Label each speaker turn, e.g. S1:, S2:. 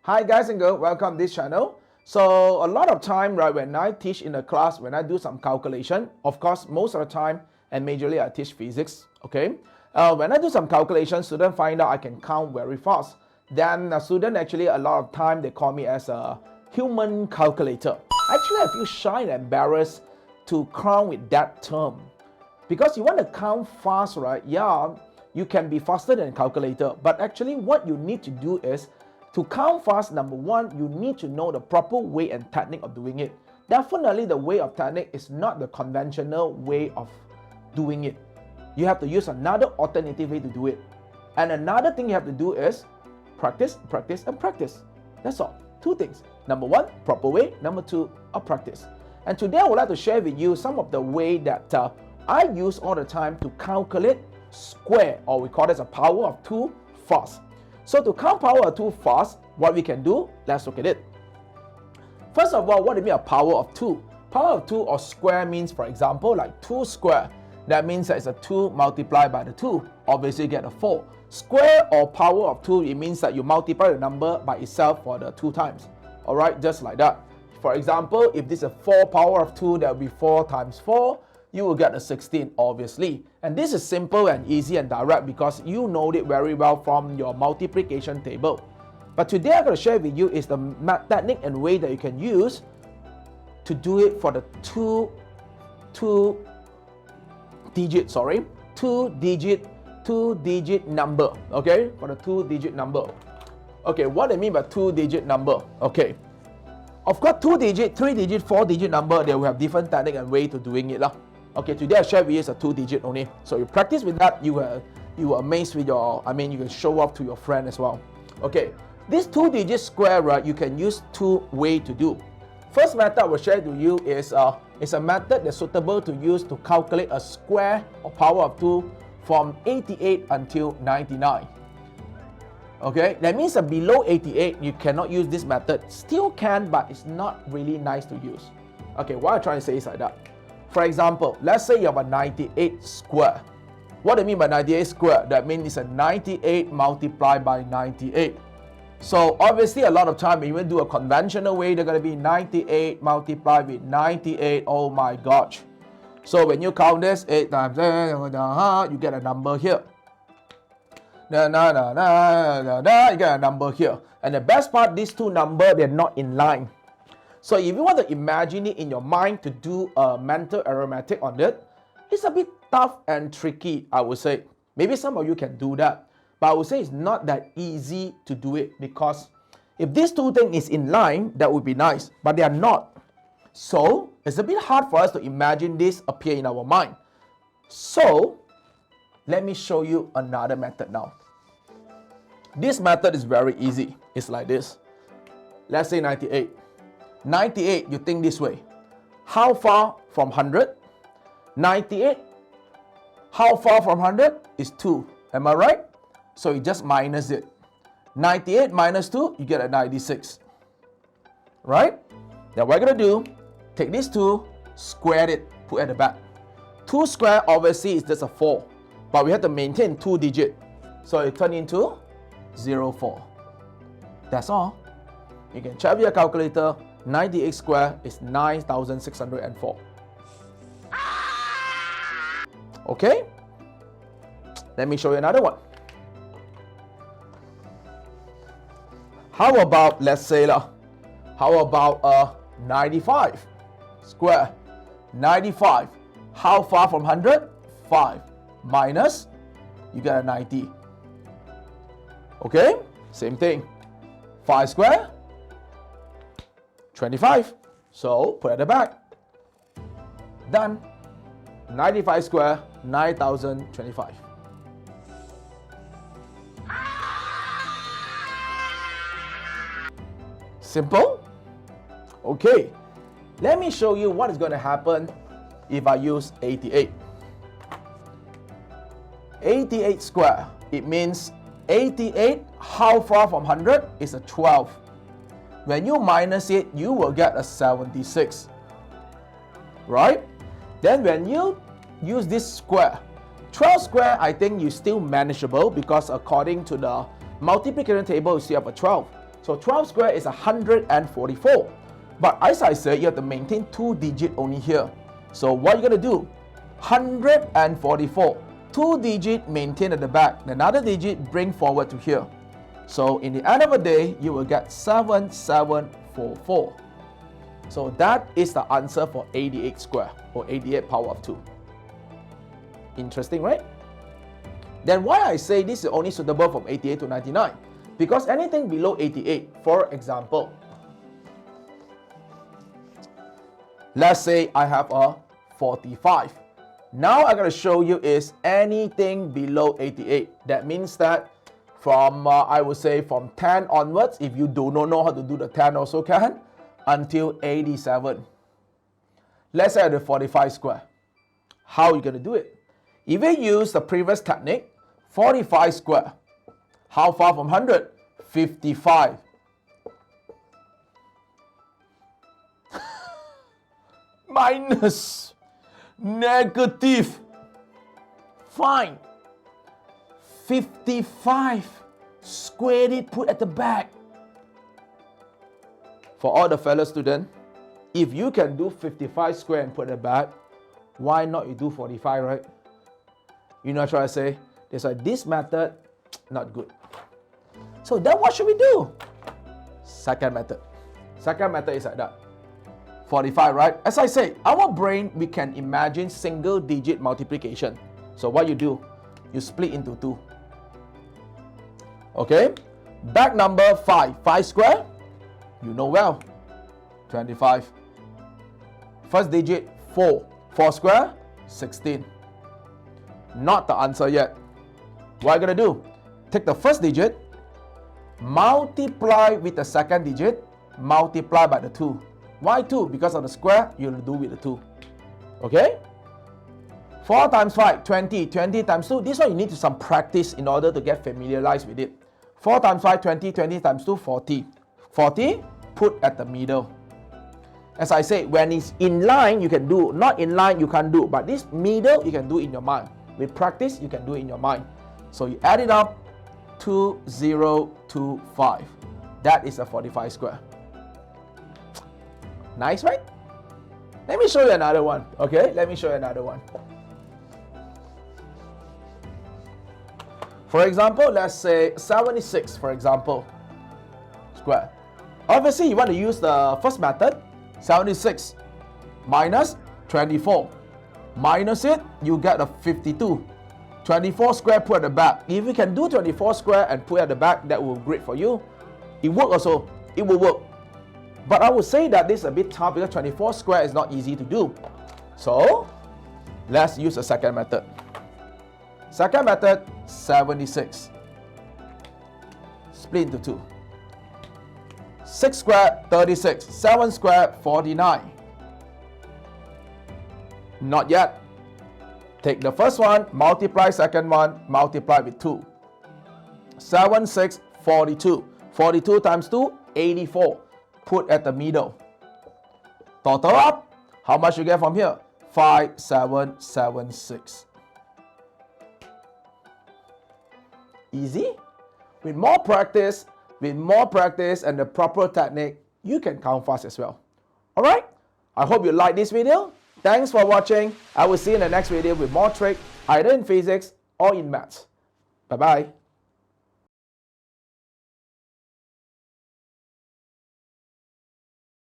S1: Hi guys and girls, welcome to this channel. So a lot of time, right, when I teach in a class, when I do some calculation, of course, most of the time, and majorly I teach physics, okay? When I do some calculation, students find out I can count very fast. Then a student actually, a lot of time, they call me as a human calculator. Actually, I feel shy and embarrassed to count with that term. Because you want to count fast, right? Yeah, you can be faster than a calculator. But actually, what you need to do is, to count fast, number one, you need to know the proper way and technique of doing it. Definitely the way of technique is not the conventional way of doing it. You have to use another alternative way to do it. And another thing you have to do is practice, practice, and practice. That's all. Two things. Number one, proper way. Number two, a practice. And today I would like to share with you some of the way that I use all the time to calculate square, or we call it a power of 2 fast. So to count power of 2 fast, what we can do, let's look at it. First of all, what do you mean a power of 2? Power of 2 or square means, for example, like 2 square. That means that it's a 2 multiplied by the 2. Obviously you get a 4. Square or power of 2, it means that you multiply the number by itself for the 2 times. Alright, just like that. For example, if this is a 4 power of 2, that will be 4 times 4. You will get a 16, obviously. And this is simple and easy and direct because you know it very well from your multiplication table. But today I'm going to share with you is the technique and way that you can use to do it for the two digit number. Okay, for the 2-digit number. Okay, what I mean by 2-digit number? Okay, of course 2-digit, 3-digit, 4-digit number, they will have different technique and way to doing it lah. Okay, today I share with you is a 2-digit only. So you practice with that, you will amaze with your, you can show off to your friend as well. Okay, this 2-digit square, right, you can use 2 ways to do. First method I will share to you is a method that's suitable to use to calculate a square or power of 2 from 88 until 99. Okay, that means that below 88, you cannot use this method. Still can, but it's not really nice to use. Okay, what I'm trying to say is like that. For example, let's say you have a 98 square. What do I mean by 98 square? That means it's a 98 multiplied by 98. So obviously a lot of time when you do a conventional way, they're going to be 98 multiplied with 98. Oh my gosh. So when you count this, 8 times, you get a number here. You get a number here. And the best part, these two numbers, they're not in line. So if you want to imagine it in your mind to do a mental arithmetic on it, it's a bit tough and tricky, I would say. Maybe some of you can do that. But I would say it's not that easy to do it because if these two things is in line, that would be nice. But they are not. So it's a bit hard for us to imagine this appear in our mind. So let me show you another method now. This method is very easy. It's like this. Let's say 98. 98, you think this way. How far from 100? 98. How far from 100 is 2. Am I right? So you just minus it. 98 minus 2, you get a 96. Right? Then what we're going to do, take these 2, square it, put at the back. 2 square obviously is just a 4. But we have to maintain 2 digit. So it turns into 04. That's all. You can check with your calculator. 98 square is 9,604. Okay? Let me show you another one. How about, let's say, how about 95 square? 95. How far from 100? 5. Minus, you get a 90. Okay? Same thing. 5 square? 25. So put at the back. Done. 95 square, 9,025. Simple? Okay. Let me show you what is going to happen if I use 88. 88 square. It means 88, how far from 100 is a 12. When you minus it, you will get a 76. Right? Then when you use this square, 12 square, I think you still manageable because according to the multiplication table, you still have a 12. So 12 square is 144. But as I said, you have to maintain 2 digits only here. So what you're going to do? 144. 2 digits maintain at the back. Another digit bring forward to here. So in the end of the day, you will get 7744. So that is the answer for 88 square or 88 power of 2. Interesting, right? Then why I say this is only suitable from 88 to 99? Because anything below 88, for example, let's say I have a 45. Now I'm going to show you is anything below 88. That means that from, I would say from 10 onwards, if you do not know how to do the 10 also can, until 87. Let's say the 45 square. How are you going to do it? If you use the previous technique, 45 square, how far from 100? 55. Minus, negative, fine. 55, square it, put at the back. For all the fellow students, if you can do 55 square and put at the back, why not you do 45, right? You know what I'm trying to say? That's why this method, not good. So then what should we do? Second method. Second method is like that. 45, right? As I say, our brain, we can imagine single digit multiplication. So what you do? You split into 2. Okay? Back number 5. 5 square? You know well. 25. First digit 4. 4 square? 16. Not the answer yet. What are you going to do? Take the first digit, multiply with the second digit, multiply by the 2. Why 2? Because of the square, you'll do with the 2. Okay? 4 times 5, 20. 20 times 2. This one you need some practice in order to get familiarized with it. 4 times 5, 20. 20 times 2, 40. 40, put at the middle. As I say, when it's in line, you can do. Not in line, you can't do. But this middle, you can do in your mind. With practice, you can do it in your mind. So you add it up, 2025. That is a 45 square. Nice, right? Let me show you another one. Okay, let me show you another one. For example, let's say 76, for example, square. Obviously, you want to use the first method, 76 minus 24. Minus it, you get a 52. 24 square put at the back. If you can do 24 square and put at the back, that will be great for you. It works also. It will work. But I would say that this is a bit tough because 24 square is not easy to do. So, let's use the second method. Second method, 76. Split into 2. 6 square, 36. 7 square, 49. Not yet. Take the first one, multiply second one, multiply with 2. 7, 6, 42. 42 times 2, 84. Put at the middle. Total up. How much you get from here? 5776. Easy. With more practice and the proper technique, you can count fast as well. Alright? I hope you like this video. Thanks for watching. I will see you in the next video with more tricks, either in physics or in maths. Bye-bye.